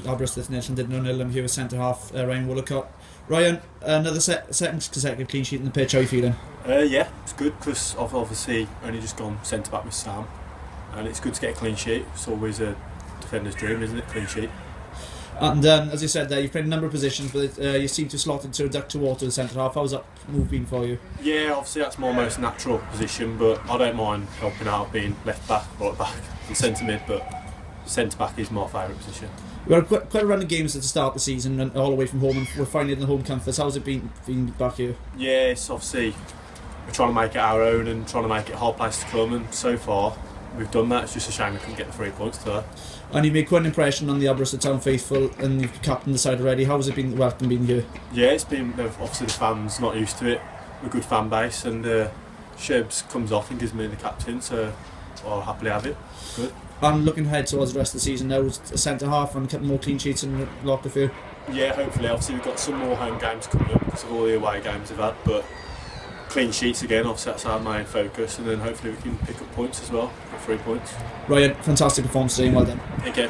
Aberystwyth Llandudno 0 and here with centre half Ryan Wollacott. Ryan, another second consecutive clean sheet in the pitch. How are you feeling? Yeah, it's good because I've obviously only just gone centre back with Sam, and it's good to get a clean sheet. It's always a defender's dream, isn't it? Clean sheet. And as you said there, you've played a number of positions, but you seem to slot into a duck towards the centre half. How's that move been for you? Yeah, obviously that's my most natural position, but I don't mind helping out being left back, right back, and centre mid. But centre back is my favourite position. We've had quite a run of games at the start of the season, and all away from home, and we're finally in the home comforts. How's it been back here? Yeah, it's obviously we're trying to make it our own and trying to make it a hard place to come, and so far we've done that. It's just a shame we couldn't get the 3 points today. And you made quite an impression on the Aberystwyth Town faithful, and you've captained the side already. How has it been welcome being here? Yeah, it's been obviously the fans not used to it. We're a good fan base, and Shebs comes off and gives me the captain, so I'll happily have it. Good. And looking ahead towards the rest of the season now, a centre half and a couple more clean sheets and locked a few. Yeah, hopefully. Obviously we've got some more home games coming up because of all the away games we've had, but clean sheets again, obviously that's our main focus, and then hopefully we can pick up points as well, 3 points. Ryan, fantastic performance today and well done. Thank you.